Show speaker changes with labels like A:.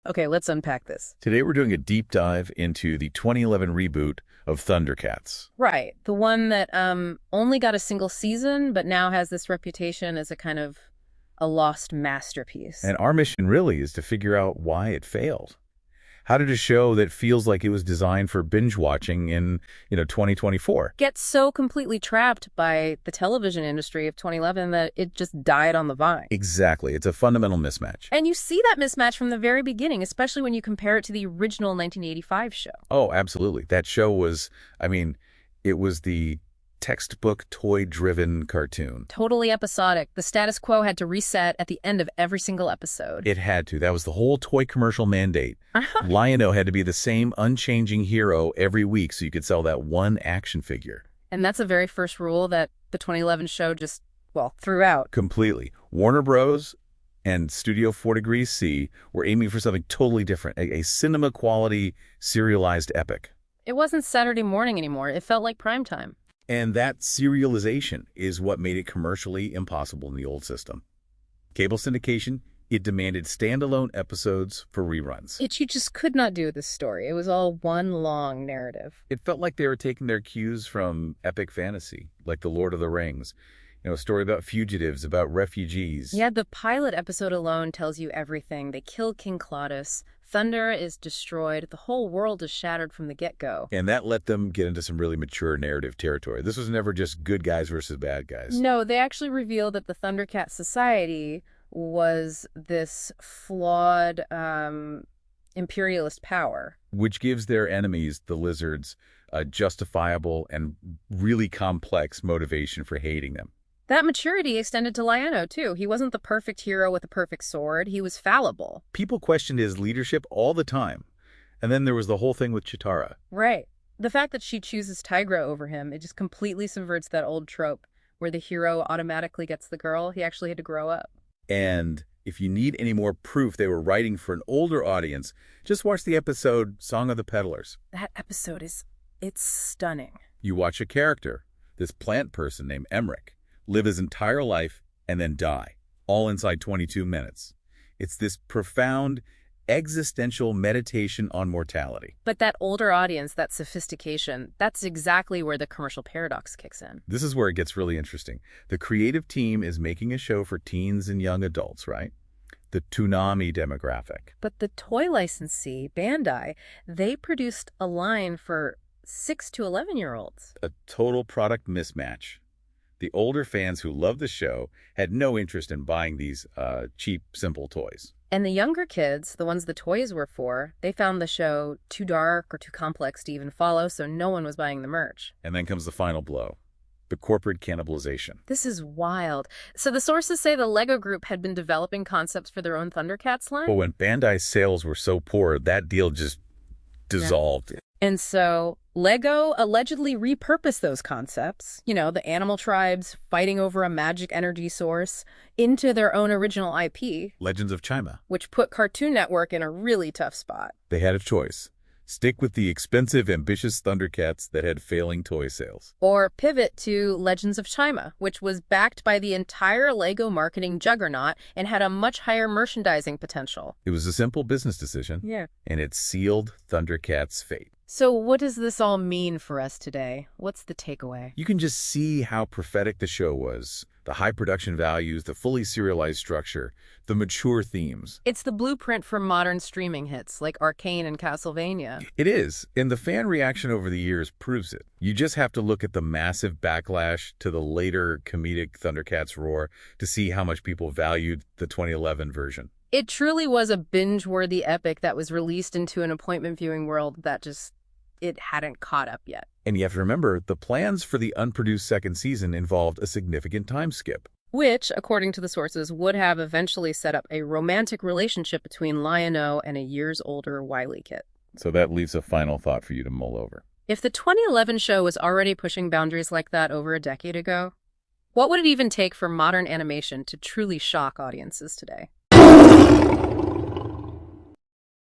A: Okay, let's unpack this.
B: Today we're doing a deep dive into the 2011 reboot of ThunderCats.
A: Right. The one that only got a single season, but now has this reputation as a kind of a lost masterpiece.
B: And our mission really is to figure out why it failed. How did a show that feels like it was designed for binge watching in, 2024
A: Get so completely trapped by the television industry of 2011 that it just died on the vine.
B: Exactly. It's a fundamental mismatch.
A: And you see that mismatch from the very beginning, especially when you compare it to the original 1985 show.
B: Oh, absolutely. That show was, it was the textbook toy-driven cartoon.
A: Totally episodic. The status quo had to reset at the end of every single episode.
B: It had to. That was the whole toy commercial mandate. Lion-O had to be the same unchanging hero every week so you could sell that one action figure.
A: And that's the very first rule that the 2011 show just, threw out.
B: Completely. Warner Bros. And Studio 4 Degrees C were aiming for something totally different, a cinema-quality, serialized epic.
A: It wasn't Saturday morning anymore. It felt like prime time.
B: And that serialization is what made it commercially impossible in the old system. Cable syndication, it demanded standalone episodes for reruns.
A: You just could not do this story. It was all one long narrative.
B: It felt like they were taking their cues from epic fantasy, like The Lord of the Rings. A story about fugitives, about refugees.
A: Yeah, the pilot episode alone tells you everything. They kill King Claudius. Thunder is destroyed. The whole world is shattered from the get-go.
B: And that let them get into some really mature narrative territory. This was never just good guys versus bad guys.
A: No, they actually revealed that the ThunderCat Society was this flawed imperialist power.
B: Which gives their enemies, the lizards, a justifiable and really complex motivation for hating them.
A: That maturity extended to Lion-O, too. He wasn't the perfect hero with a perfect sword. He was fallible.
B: People questioned his leadership all the time. And then there was the whole thing with Chitara.
A: Right. The fact that she chooses Tigra over him, it just completely subverts that old trope where the hero automatically gets the girl. He actually had to grow up.
B: And if you need any more proof they were writing for an older audience, just watch the episode Song of the Petalars.
A: That episode it's stunning.
B: You watch a character, this plant person named Emmerich, live his entire life and then die, all inside 22 minutes. It's this profound existential meditation on mortality.
A: But that older audience, that sophistication, that's exactly where the commercial paradox kicks in.
B: This is where it gets really interesting. The creative team is making a show for teens and young adults, right? The Toonami demographic.
A: But the toy licensee, Bandai, they produced a line for 6 to 11-year-olds.
B: A total product mismatch. The older fans who loved the show had no interest in buying these cheap, simple toys.
A: And the younger kids, the ones the toys were for, they found the show too dark or too complex to even follow, so no one was buying the merch.
B: And then comes the final blow, the corporate cannibalization.
A: This is wild. So the sources say the LEGO Group had been developing concepts for their own ThunderCats line?
B: But when Bandai's sales were so poor, that deal just dissolved.
A: Yeah. And so LEGO allegedly repurposed those concepts, the animal tribes fighting over a magic energy source, into their own original IP.
B: Legends of Chima.
A: Which put Cartoon Network in a really tough spot.
B: They had a choice. Stick with the expensive, ambitious ThunderCats that had failing toy sales.
A: Or pivot to Legends of Chima, which was backed by the entire LEGO marketing juggernaut and had a much higher merchandising potential.
B: It was a simple business decision.
A: Yeah.
B: And it sealed ThunderCats' fate.
A: So what does this all mean for us today? What's the takeaway?
B: You can just see how prophetic the show was. The high production values, the fully serialized structure, the mature themes.
A: It's the blueprint for modern streaming hits like Arcane and Castlevania.
B: It is, and the fan reaction over the years proves it. You just have to look at the massive backlash to the later comedic ThunderCats roar to see how much people valued the 2011 version.
A: It truly was a binge-worthy epic that was released into an appointment viewing world that it hadn't caught up yet.
B: And you have to remember, the plans for the unproduced second season involved a significant time skip.
A: Which, according to the sources, would have eventually set up a romantic relationship between Lion-O and a years older Wily Kit.
B: So that leaves a final thought for you to mull over.
A: If the 2011 show was already pushing boundaries like that over a decade ago, what would it even take for modern animation to truly shock audiences today?